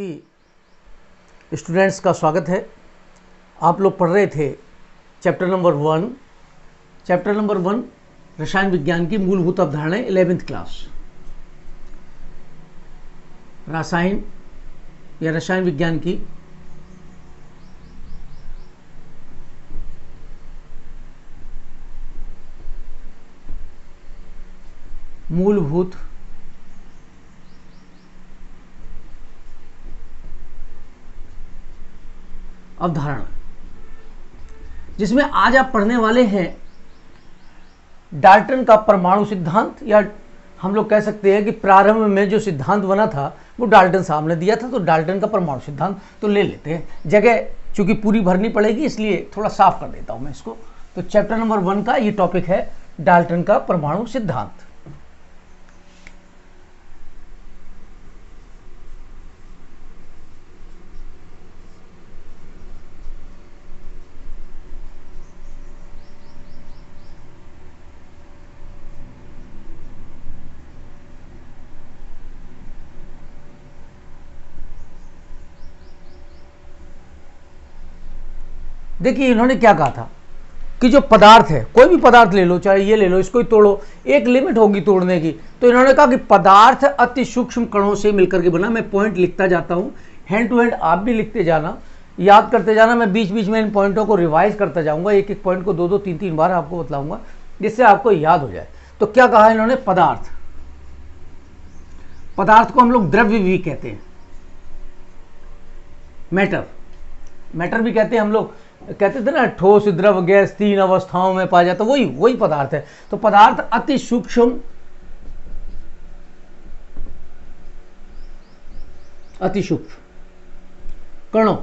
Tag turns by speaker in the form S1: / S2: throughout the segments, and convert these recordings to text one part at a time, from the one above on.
S1: सभी स्टूडेंट्स का स्वागत है। आप लोग पढ़ रहे थे चैप्टर नंबर 1 रसायन विज्ञान की मूलभूत अवधारणाएं 11th क्लास। रसायन या रसायन विज्ञान की मूलभूत अवधारणा, जिसमें आज आप पढ़ने वाले हैं डाल्टन का परमाणु सिद्धांत, या हम लोग कह सकते हैं कि प्रारंभ में जो सिद्धांत बना था वो डाल्टन साहब ने दिया था, तो डाल्टन का परमाणु सिद्धांत तो ले लेते हैं। जगह चूंकि पूरी भरनी पड़ेगी इसलिए थोड़ा साफ कर देता हूं मैं इसको। तो चैप्टर नंबर 1 का ये टॉपिक है डाल्टन का परमाणु सिद्धांत। देखिए इन्होंने क्या कहा था कि जो पदार्थ है, कोई भी पदार्थ ले लो, चाहे ये ले लो, इसको ही तोड़ो, एक लिमिट होगी तोड़ने की। तो इन्होंने कहा कि पदार्थ अति सूक्ष्म कणों से मिलकर के बना। मैं पॉइंट लिखता जाता हूँ, हैंड टू हैंड आप भी लिखते जाना, याद करते जाना। मैं बीच बीच में इन पॉइंटों को रिवाइज करता जाऊंगा, एक एक पॉइंट को 2-2 3-3 बार आपको बतलाऊंगा, जिससे आपको याद हो जाए। तो क्या कहा इन्होंने? पदार्थ को हम लोग द्रव्य भी कहते हैं, मैटर भी कहते हैं। हम लोग कहते थे ना, ठोस, द्रव, गैस 3 अवस्थाओं में पाया जाता, वही पदार्थ है। तो पदार्थ अति सूक्ष्म कणों,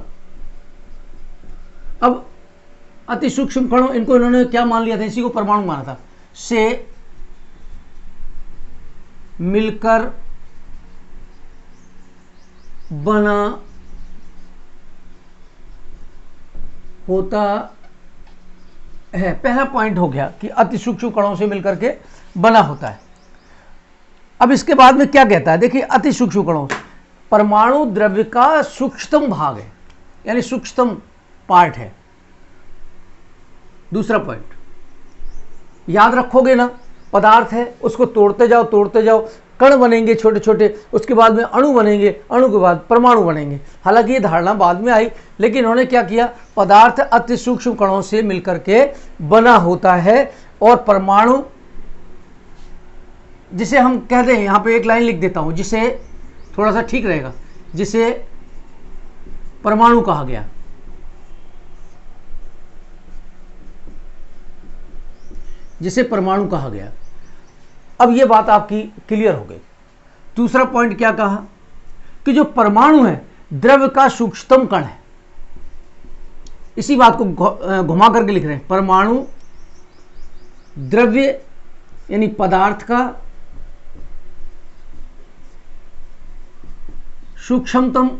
S1: अब अति सूक्ष्म कणों, इनको इन्होंने क्या मान लिया था? इसी को परमाणु माना था। से मिलकर बना होता है। पहला पॉइंट हो गया कि अति सूक्ष्म कणों से मिलकर के बना होता है। अब इसके बाद में क्या कहता है? देखिए, अति सूक्ष्म कणों, परमाणु द्रव्य का सूक्ष्मतम भाग है, यानी सूक्ष्मतम पार्ट है। दूसरा पॉइंट याद रखोगे ना, पदार्थ है, उसको तोड़ते जाओ, कण बनेंगे छोटे छोटे, उसके बाद में अणु बनेंगे, अणु के बाद परमाणु बनेंगे। हालांकि ये धारणा बाद में आई, लेकिन इन्होंने क्या किया? पदार्थ अति सूक्ष्म कणों से मिलकर के बना होता है, और परमाणु, जिसे हम कहते हैं, यहां पे एक लाइन लिख देता हूं जिसे थोड़ा सा ठीक रहेगा, जिसे परमाणु कहा गया। अब ये बात आपकी क्लियर हो गई। दूसरा पॉइंट क्या कहा? कि जो परमाणु है द्रव्य का सूक्ष्मतम कण है। इसी बात को घुमा करके लिख रहे हैं, परमाणु द्रव्य यानी पदार्थ का सूक्ष्मतम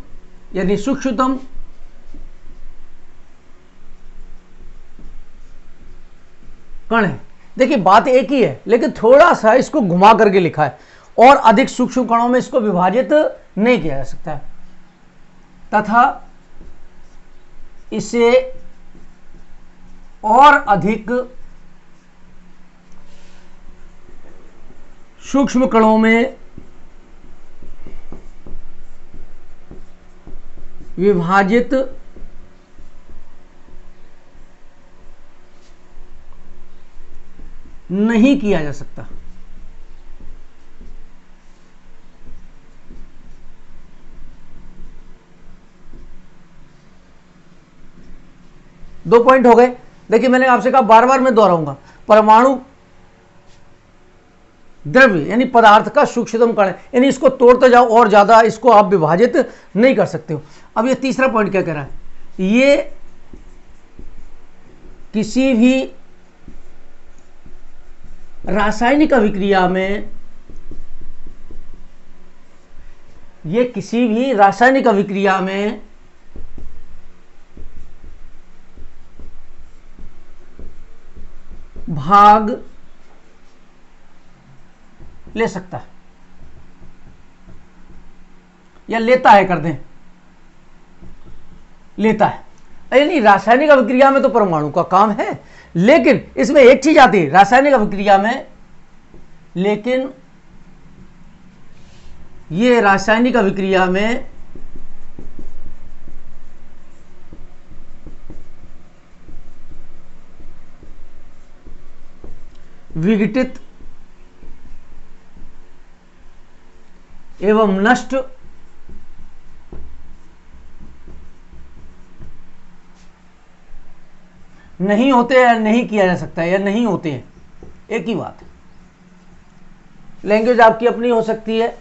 S1: यानी सूक्ष्मतम कण है। देखिए बात एक ही है, लेकिन थोड़ा सा इसको घुमा करके लिखा है, और अधिक सूक्ष्म कणों में इसको विभाजित नहीं किया जा सकता है, तथा इसे और अधिक सूक्ष्म कणों में विभाजित नहीं किया जा सकता। दो पॉइंट हो गए। देखिए मैंने आपसे कहा, बार बार मैं दोहराऊंगा, परमाणु द्रव्य यानी पदार्थ का सूक्ष्मतम कण है, यानी इसको तोड़ते जाओ और ज्यादा इसको आप विभाजित नहीं कर सकते हो। अब ये तीसरा पॉइंट क्या कह रहा है? ये किसी भी रासायनिक अभिक्रिया में भाग ले सकता है, या लेता है, कर दें, लेता है। यानी रासायनिक अभिक्रिया में तो परमाणु का काम है, लेकिन इसमें एक चीज आती है रासायनिक अभिक्रिया में, लेकिन ये रासायनिक अभिक्रिया में विघटित एवं नष्ट नहीं होते या नहीं किया जा सकता है, या नहीं होते हैं, एक ही बात है। लैंग्वेज आपकी अपनी हो सकती है,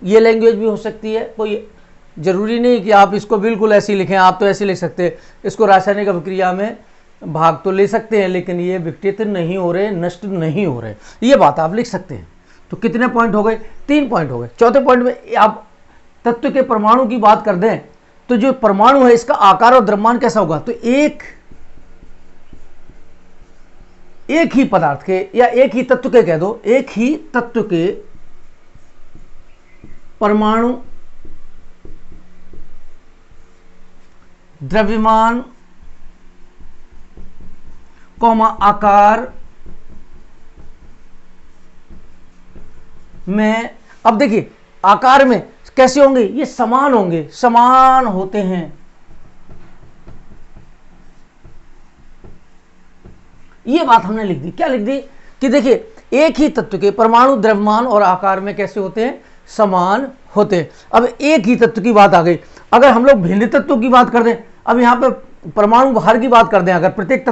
S1: ये लैंग्वेज भी हो सकती है, कोई जरूरी नहीं कि आप इसको बिल्कुल ऐसे ही लिखें। आप तो ऐसे लिख सकते हैं, इसको रासायनिक अभिक्रिया में भाग तो ले सकते हैं, लेकिन ये विघटित नहीं हो रहे, नष्ट नहीं हो रहे, ये बात आप लिख सकते हैं। तो कितने पॉइंट हो गए? 3 पॉइंट हो गए। चौथे पॉइंट में आप तत्व के परमाणु की बात कर दें तो जो परमाणु है इसका आकार और द्रव्यमान कैसा होगा? तो एक ही पदार्थ के या एक ही तत्व के, कह दो, एक ही तत्व के परमाणु द्रव्यमान आकार में, अब देखिए आकार में कैसे होंगे? ये समान होंगे, समान होते हैं। ये बात हमने लिख दी। क्या लिख दी? कि देखिए एक ही तत्व के परमाणु द्रव्यमान और आकार में कैसे होते हैं? समान होते हैं। अब एक ही तत्व की बात आ गई। अगर हम लोग भिन्न तत्वों की बात कर दें, अब यहां पर परमाणु भार की बात कर दें, अगर प्रत्येक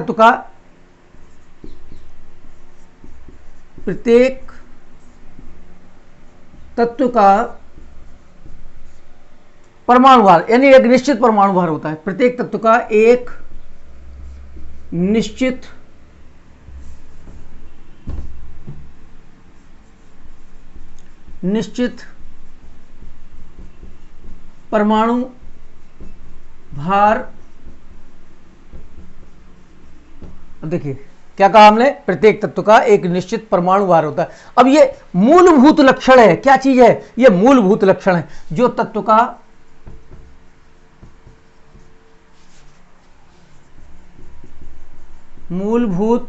S1: तत्व का परमाणु भार, यानी एक निश्चित परमाणु भार होता है। प्रत्येक तत्व का एक निश्चित परमाणु भार। अब देखिए क्या कहा हमने? प्रत्येक तत्व का एक निश्चित परमाणु भार होता है। अब ये मूलभूत लक्षण है। क्या चीज है? ये मूलभूत लक्षण है। जो तत्व का मूलभूत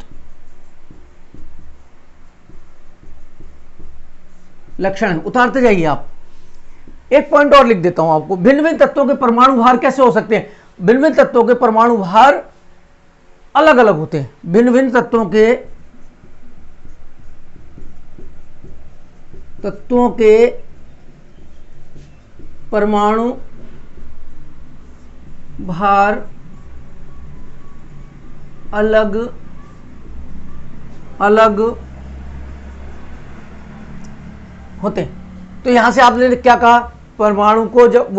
S1: लक्षण उतारते जाइए आप। एक पॉइंट और लिख देता हूं आपको। भिन्न भिन्न तत्वों के परमाणु भार कैसे हो सकते हैं? भिन्न भिन्न तत्वों के परमाणु भार अलग अलग होते हैं। भिन्न भिन्न तत्वों के परमाणु भार अलग अलग होते हैं। तो यहां से आपने क्या कहा? परमाणु को जब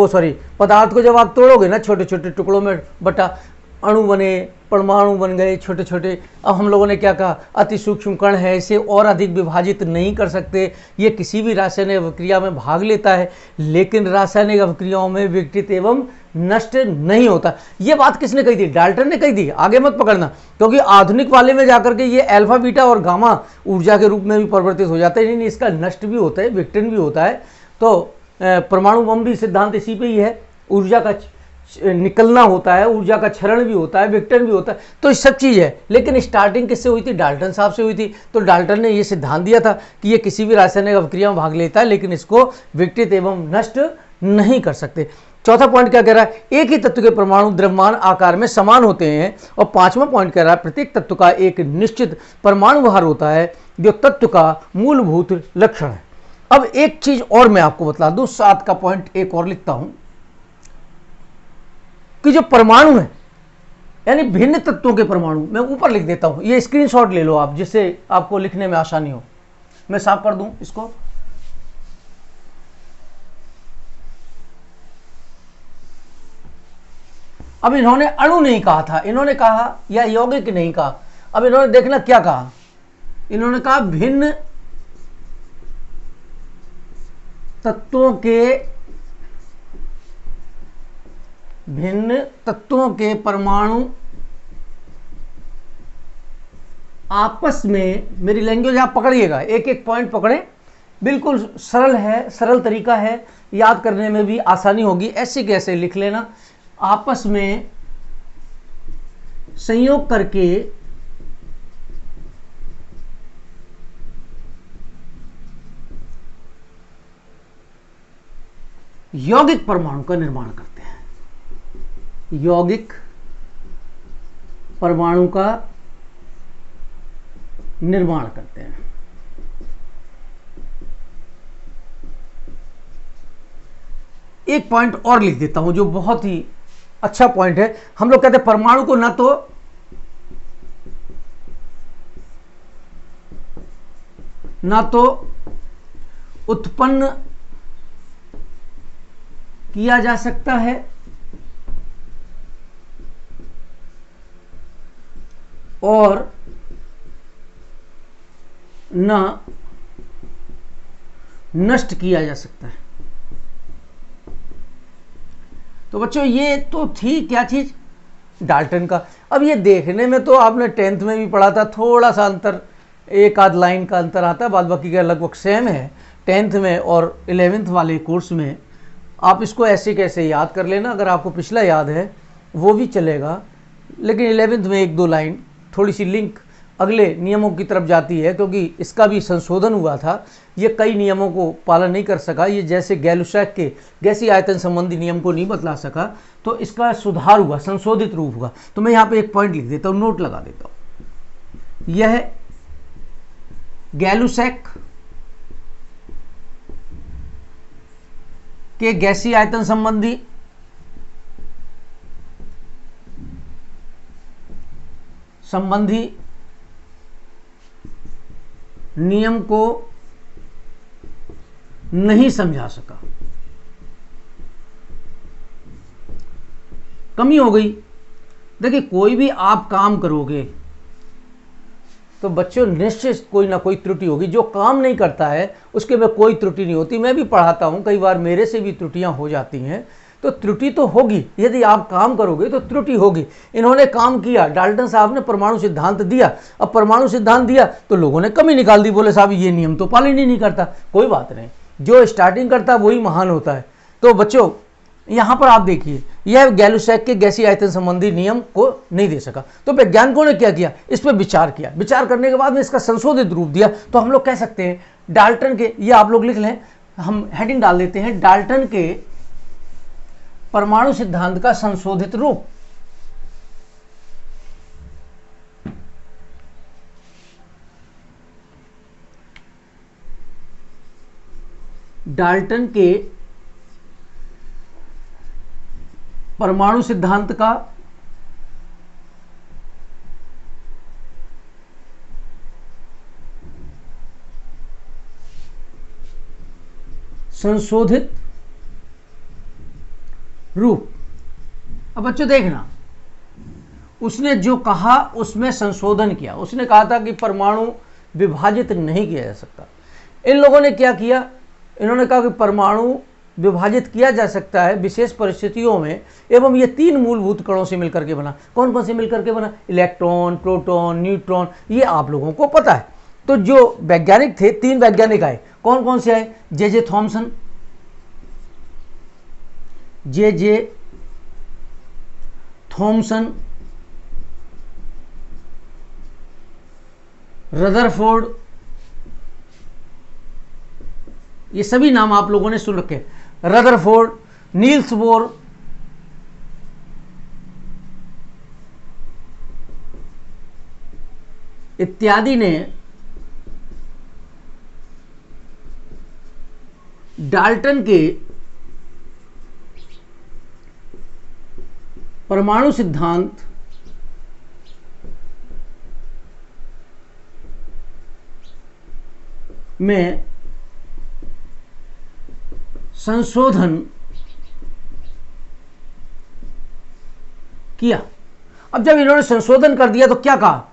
S1: पदार्थ को जब आप तोड़ोगे ना छोटे छोटे टुकड़ों में बटा, अणु बने, परमाणु बन गए छोटे छोटे। अब हम लोगों ने क्या कहा? अति सूक्ष्म कण है, इसे और अधिक विभाजित नहीं कर सकते। ये किसी भी रासायनिक अभिक्रिया में भाग लेता है, लेकिन रासायनिक अभिक्रियाओं में विघटित एवं नष्ट नहीं होता। ये बात किसने कही थी? डाल्टन ने कही थी। आगे मत पकड़ना, क्योंकि आधुनिक वाले में जाकर के ये अल्फा बीटा और गामा ऊर्जा के रूप में भी परिवर्तित हो जाता है। नहीं, इसका नष्ट भी होता है, विघटन भी होता है। तो परमाणु बम भी सिद्धांत इसी पे ही है। ऊर्जा का निकलना होता है, ऊर्जा का क्षरण भी होता है, विघटन भी होता है। तो सब चीज़ है, लेकिन स्टार्टिंग किससे हुई थी? डाल्टन साहब से हुई थी। तो डाल्टन ने ये सिद्धांत दिया था कि ये किसी भी रासायनिक अभिक्रिया में भाग लेता है, लेकिन इसको विघटित एवं नष्ट नहीं कर सकते। चौथा पॉइंट क्या कह रहा है? एक ही तत्व के परमाणु द्रव्यमान आकार में समान होते हैं। और पांचवा पॉइंट कह रहा है प्रत्येक तत्व का एक निश्चित परमाणु भार होता है, जो तत्व का मूलभूत लक्षण है। अब एक चीज और मैं आपको बता दूं, 7 का पॉइंट एक और लिखता हूं कि जो परमाणु है, यानी भिन्न तत्वों के परमाणु, मैं ऊपर लिख देता हूं, ये स्क्रीनशॉट ले लो आप, जिससे आपको लिखने में आसानी हो। मैं साफ कर दूं इसको। अब इन्होंने अणु नहीं कहा था, इन्होंने कहा या यौगिक नहीं कहा। अब इन्होंने देखना क्या कहा? इन्होंने कहा भिन्न तत्वों के परमाणु आपस में, मेरी लैंग्वेज आप पकड़िएगा, एक एक पॉइंट पकड़ें, बिल्कुल सरल है, सरल तरीका है, याद करने में भी आसानी होगी। ऐसे कैसे लिख लेना, आपस में संयोग करके यौगिक परमाणु का निर्माण करते हैं। यौगिक परमाणु का निर्माण करते हैं। एक पॉइंट और लिख देता हूं जो बहुत ही अच्छा पॉइंट है। हम लोग कहते हैं परमाणु को ना तो उत्पन्न किया जा सकता है और न नष्ट किया जा सकता है। तो बच्चों ये तो थी क्या चीज, डाल्टन का। अब ये देखने में तो आपने 10th में भी पढ़ा था, थोड़ा सा अंतर, एक आध लाइन का अंतर आता है, बाद बाकी का लगभग सेम है 10th में और 11th वाले कोर्स में। आप इसको ऐसे कैसे याद कर लेना, अगर आपको पिछला याद है वो भी चलेगा, लेकिन 11th में एक दो लाइन थोड़ी सी लिंक अगले नियमों की तरफ जाती है, क्योंकि इसका भी संशोधन हुआ था। ये कई नियमों को पालन नहीं कर सका, ये जैसे गैलुसैक के गैसीय आयतन संबंधी नियम को नहीं बतला सका, तो इसका सुधार हुआ, संशोधित रूप हुआ। तो मैं यहाँ पे एक पॉइंट लिख देता हूँ, नोट लगा देता हूँ। यह गैलुसैक के गैसीय आयतन संबंधी नियम को नहीं समझा सका, कमी हो गई। देखिए कोई भी आप काम करोगे तो बच्चों निश्चित कोई ना कोई त्रुटि होगी। जो काम नहीं करता है उसके में कोई त्रुटि नहीं होती। मैं भी पढ़ाता हूं, कई बार मेरे से भी त्रुटियां हो जाती हैं, तो त्रुटि तो होगी। यदि आप काम करोगे तो त्रुटि होगी। इन्होंने काम किया, डाल्टन साहब ने परमाणु सिद्धांत दिया। अब परमाणु सिद्धांत दिया तो लोगों ने कमी निकाल दी, बोले साहब ये नियम तो पालन ही नहीं करता। कोई बात नहीं, जो स्टार्टिंग करता है वही महान होता है। तो बच्चों यहां पर आप देखिए, यह गैलुसैक के गैसीय आयतन संबंधी नियम को नहीं दे सका। तो वैज्ञानिकों ने क्या किया, इस पर विचार किया। विचार करने के बाद में इसका संशोधित रूप दिया। तो हम लोग कह सकते हैं डाल्टन के, ये आप लोग लिख लें, हम हेडिंग डाल देते हैं, डाल्टन के परमाणु सिद्धांत का संशोधित रूप। डाल्टन के परमाणु सिद्धांत का संशोधित रूप। अब बच्चों देखना, उसने जो कहा उसमें संशोधन किया। उसने कहा था कि परमाणु विभाजित नहीं किया जा सकता। इन लोगों ने क्या किया, इन्होंने कहा कि परमाणु विभाजित किया जा सकता है विशेष परिस्थितियों में, एवं ये 3 मूलभूत कणों से मिलकर के बना। कौन कौन से मिलकर के बना, इलेक्ट्रॉन, प्रोटॉन, न्यूट्रॉन, ये आप लोगों को पता है। तो जो वैज्ञानिक थे, 3 वैज्ञानिक आए। कौन कौन से आए, J Thomson, J Thomson, Rutherford, ये सभी नाम आप लोगों ने सुन रखे। रदरफोर्ड, नील्स बोर, इत्यादि ने डाल्टन के परमाणु सिद्धांत में संशोधन किया। अब जब इन्होंने संशोधन कर दिया तो क्या कहा,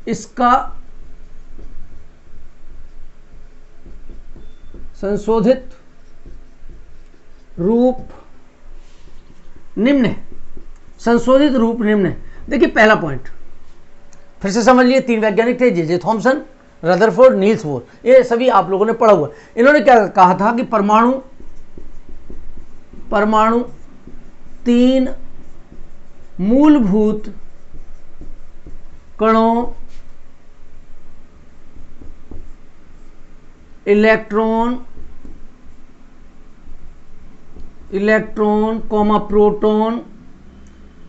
S1: इसका संशोधित रूप निम्न है। संशोधित रूप निम्न है। देखिए पहला पॉइंट फिर से समझ लिए, 3 वैज्ञानिक थे, J Thomson, Rutherford, Niels Bohr, ये सभी आप लोगों ने पढ़ा हुआ। इन्होंने क्या कहा था कि परमाणु तीन मूलभूत कणों इलेक्ट्रॉन कॉमा प्रोटॉन,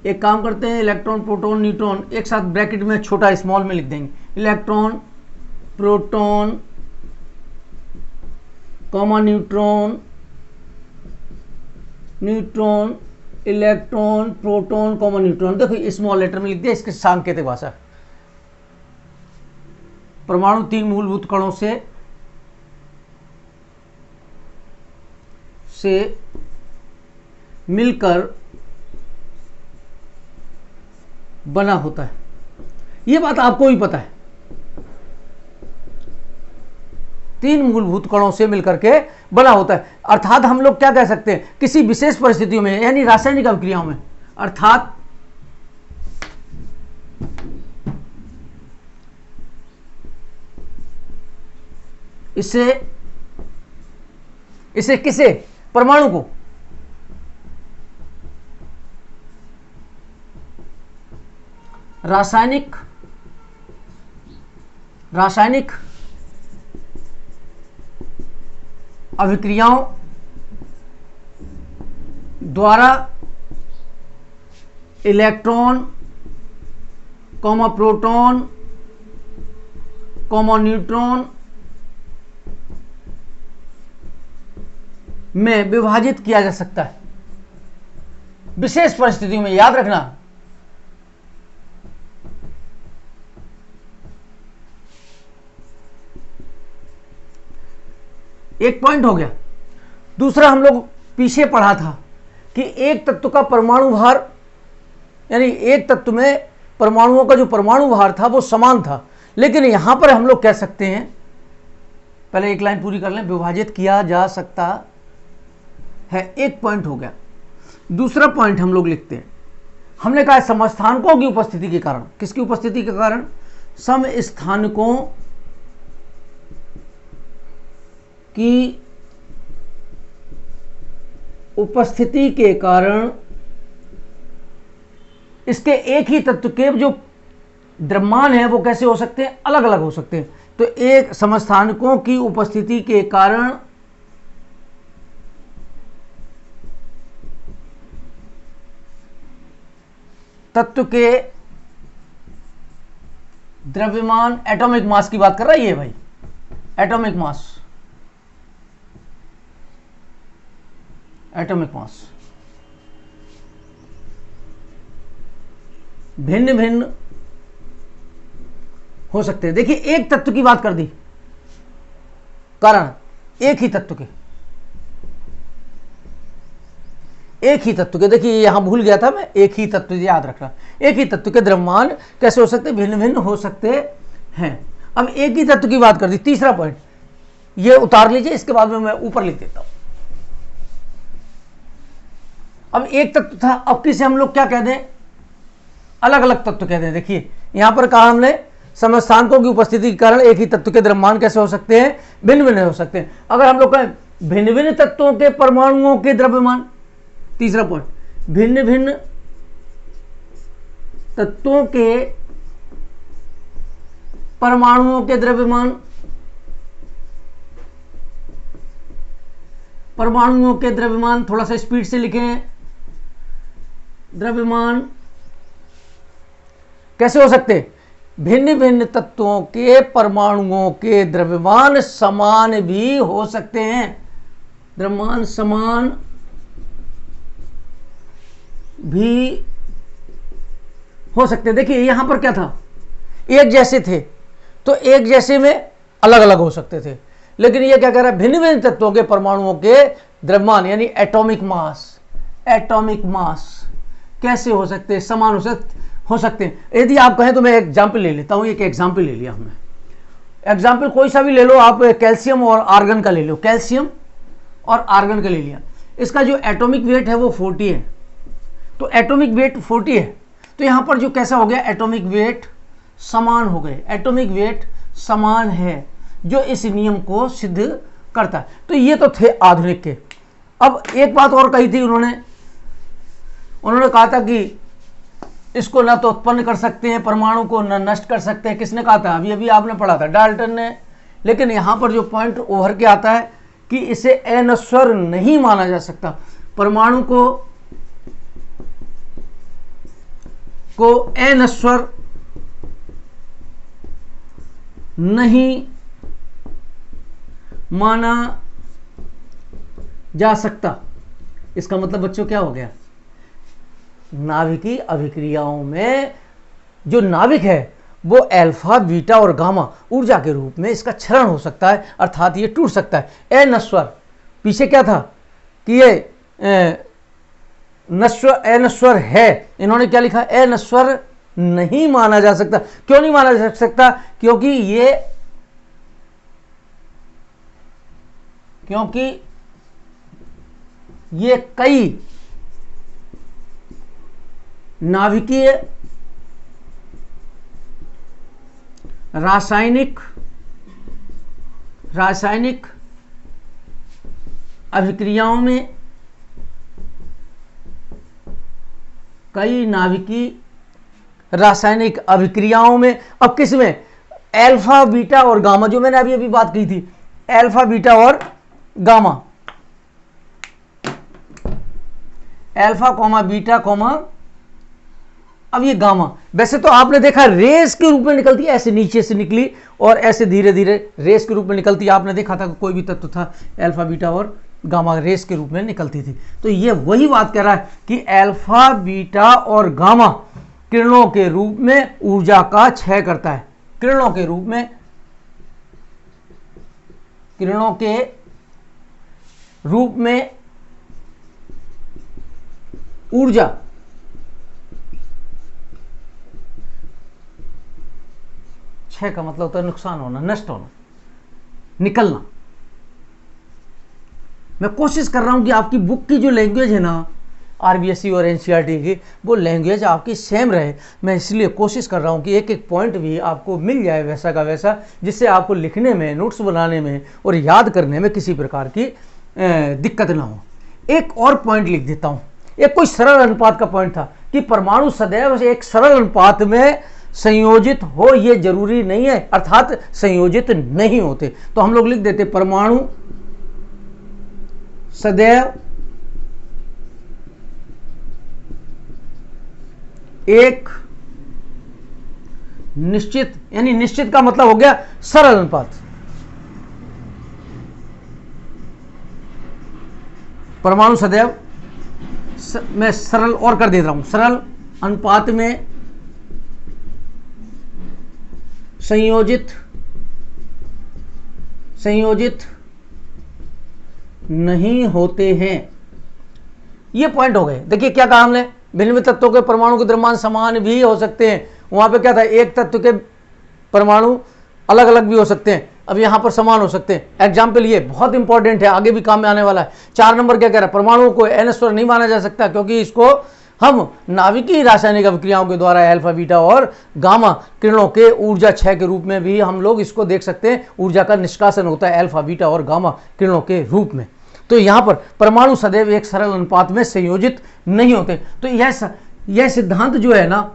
S1: एक काम करते हैं, इलेक्ट्रॉन प्रोटॉन न्यूट्रॉन एक साथ ब्रैकेट में छोटा स्मॉल में लिख देंगे, electron proton comma neutron electron proton comma neutron. देखो स्मॉल लेटर में लिख दिया, इसके सांकेतिक भाषा। परमाणु तीन मूलभूत कणों से मिलकर बना होता है। यह बात आपको भी पता है, तीन मूलभूत कणों से मिलकर के बना होता है। अर्थात हम लोग क्या कह सकते हैं, किसी विशेष परिस्थितियों में यानी रासायनिक अभिक्रियाओं में, अर्थात इसे किसे, परमाणु को रासायनिक अभिक्रियाओं द्वारा electron comma proton comma neutron में विभाजित किया जा सकता है विशेष परिस्थितियों में। याद रखना, एक पॉइंट हो गया। दूसरा, हम लोग पीछे पढ़ा था कि एक तत्व का परमाणु भार, यानी एक तत्व में परमाणुओं का जो परमाणु भार था वो समान था, लेकिन यहां पर हम लोग कह सकते हैं, पहले एक लाइन पूरी कर लें, विभाजित किया जा सकता है। एक पॉइंट हो गया। दूसरा पॉइंट हम लोग लिखते हैं, हमने कहा समस्थानिकों की उपस्थिति के कारण। किसकी उपस्थिति के कारण? समस्थानिकों की उपस्थिति के कारण इसके एक ही तत्व के जो द्रव्यमान है वो कैसे हो सकते हैं? अलग अलग हो सकते हैं। तो एक समस्थानिकों की उपस्थिति के कारण तत्व के द्रव्यमान, एटॉमिक मास की बात कर रहा है ये भाई, एटॉमिक मास भिन्न भिन्न हो सकते हैं। देखिए, एक तत्व की बात कर दी, कारण एक ही तत्व के, देखिए यहां भूल गया था मैं, एक ही तत्व, याद रखना, एक ही तत्व के द्रव्यमान कैसे हो सकते हैं? भिन्न भिन्न हो सकते हैं। अब एक ही तत्व की बात कर दी। तीसरा पॉइंट ये उतार लीजिए, इसके बाद में मैं ऊपर लिख देता हूं। अब एक तत्व था, अब किसे हम लोग क्या कह दें? अलग अलग तत्व कह दें। देखिए यहां पर कहा हमने समस्थानिकों की उपस्थिति के कारण एक ही तत्व के द्रव्यमान कैसे हो सकते हैं? भिन्न भिन्न हो सकते हैं। अगर हम लोग कहें भिन्न भिन्न तत्वों के परमाणुओं के द्रव्यमान, तीसरा पॉइंट, भिन्न भिन्न तत्वों के परमाणुओं के द्रव्यमान, थोड़ा सा स्पीड से लिखें, द्रव्यमान कैसे हो सकते? भिन्न भिन्न तत्वों के परमाणुओं के द्रव्यमान समान भी हो सकते हैं। द्रव्यमान समान भी हो सकते हैं। देखिए यहां पर क्या था, एक जैसे थे तो एक जैसे में अलग अलग हो सकते थे, लेकिन ये क्या कह रहा है? भिन्न भिन्न तत्वों के परमाणुओं के द्रव्यमान यानी एटॉमिक मास कैसे हो सकते हैं? समान हो सकते हैं। यदि आप कहें तो मैं एग्जाम्पल ले लेता हूं, एक एग्जाम्पल ले लिया हमने, एग्जाम्पल कोई सा भी ले लो आप, कैल्शियम और आर्गन का ले लो, कैल्शियम और आर्गन का ले लिया। इसका जो एटॉमिक वेट है वो 40 है, तो एटॉमिक वेट 40 है, तो यहां पर जो कैसा हो गया? एटॉमिक वेट समान हो गए, एटॉमिक वेट समान है, जो इस नियम को सिद्ध करता है। तो ये तो थे आधुनिक के। अब एक बात और कही थी उन्होंने उन्होंने कहा था कि इसको ना तो उत्पन्न कर सकते हैं, परमाणु को न नष्ट कर सकते हैं। किसने कहा था? अभी अभी आपने पढ़ा था, डाल्टन ने। लेकिन यहां पर जो पॉइंट उभर के आता है कि इसे अनश्वर नहीं माना जा सकता, परमाणु को अनश्वर नहीं माना जा सकता। इसका मतलब बच्चों क्या हो गया? नाभिकीय अभिक्रियाओं में जो नाभिक है वो अल्फा, बीटा और गामा ऊर्जा के रूप में इसका क्षरण हो सकता है, अर्थात ये टूट सकता है। अनश्वर, पीछे क्या था कि ये अनश्वर है, इन्होंने क्या लिखा? अनश्वर नहीं माना जा सकता। क्यों नहीं माना जा सकता? क्योंकि ये कई नाभिकीय रासायनिक अभिक्रियाओं में, कई नाभिकीय रासायनिक अभिक्रियाओं में, अब किस में? अल्फा, बीटा और गामा, जो मैंने अभी अभी बात की थी, अल्फा, बीटा और gamma, alpha comma beta comma अब ये गामा। वैसे तो आपने देखा रेस के रूप में निकलती है, ऐसे नीचे से निकली और ऐसे धीरे धीरे रेस के रूप में निकलती है। आपने देखा था कि कोई भी तत्व था अल्फा, बीटा और गामा रेस के रूप में निकलती थी। तो ये वही बात कह रहा है कि अल्फा, बीटा और गामा किरणों के रूप में ऊर्जा का क्षय करता है। किरणों के रूप में ऊर्जा क्षय का मतलब होता है नुकसान होना, नष्ट होना, निकलना। मैं कोशिश कर रहा हूं कि आपकी बुक की जो लैंग्वेज है ना, आरबीएसई और एनसीईआरटी की, वो लैंग्वेज आपकी सेम रहे। मैं इसलिए कोशिश कर रहा हूं कि एक एक पॉइंट भी आपको मिल जाए वैसा का वैसा, जिससे आपको लिखने में, नोट्स बनाने में और याद करने में किसी प्रकार की दिक्कत ना हो। एक और पॉइंट लिख देता हूं। एक कोई सरल अनुपात का पॉइंट था कि परमाणु सदैव एक सरल अनुपात में संयोजित हो, ये जरूरी नहीं है, अर्थात संयोजित नहीं होते। तो हम लोग लिख देते परमाणु सदैव एक निश्चित, यानी निश्चित का मतलब हो गया सरल अनुपात। परमाणु सदैव मैं सरल और कर दे रहा हूं, सरल अनुपात में संयोजित नहीं होते हैं। ये पॉइंट हो गए। देखिए क्या कहा हमने, भिन्न तत्वों के परमाणु के द्रव्यमान समान भी हो सकते हैं। वहां पे क्या था, एक तत्व के परमाणु अलग अलग भी हो सकते हैं, अब यहां पर समान हो सकते हैं। एग्जाम्पल ये बहुत इंपॉर्टेंट है, आगे भी काम में आने वाला है। 4 नंबर क्या कह रहा है, परमाणुओं को अनश्वर नहीं माना जा सकता क्योंकि इसको हम नाभिकीय रासायनिक अभिक्रियाओं के द्वारा अल्फा, बीटा और गामा किरणों के ऊर्जा क्षय के रूप में भी हम लोग इसको देख सकते हैं। ऊर्जा का निष्कासन होता है अल्फा, बीटा और गामा किरणों के रूप में। तो यहां पर परमाणु सदैव एक सरल अनुपात में संयोजित नहीं होते। तो यह सिद्धांत जो है ना,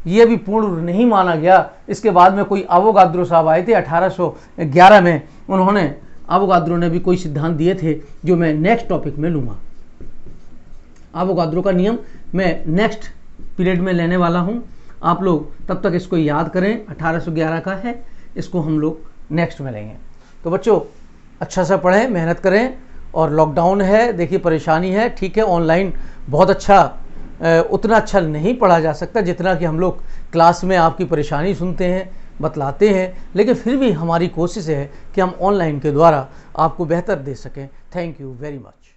S1: यह भी पूर्ण नहीं माना गया। इसके बाद में कोई अवोगाद्रो साहब आए थे 1811 में, उन्होंने, अवोगाद्रो ने भी कोई सिद्धांत दिए थे जो मैं नेक्स्ट टॉपिक में लूंगा। अवोगाद्रो का नियम मैं नेक्स्ट पीरियड में लेने वाला हूं। आप लोग तब तक इसको याद करें, 1811 का है, इसको हम लोग नेक्स्ट में लेंगे। तो बच्चों अच्छा सा पढ़ें, मेहनत करें। और लॉकडाउन है, देखिए परेशानी है, ठीक है, ऑनलाइन बहुत अच्छा, उतना अच्छा नहीं पढ़ा जा सकता जितना कि हम लोग क्लास में आपकी परेशानी सुनते हैं, बतलाते हैं, लेकिन फिर भी हमारी कोशिश है कि हम ऑनलाइन के द्वारा आपको बेहतर दे सकें। Thank you very much.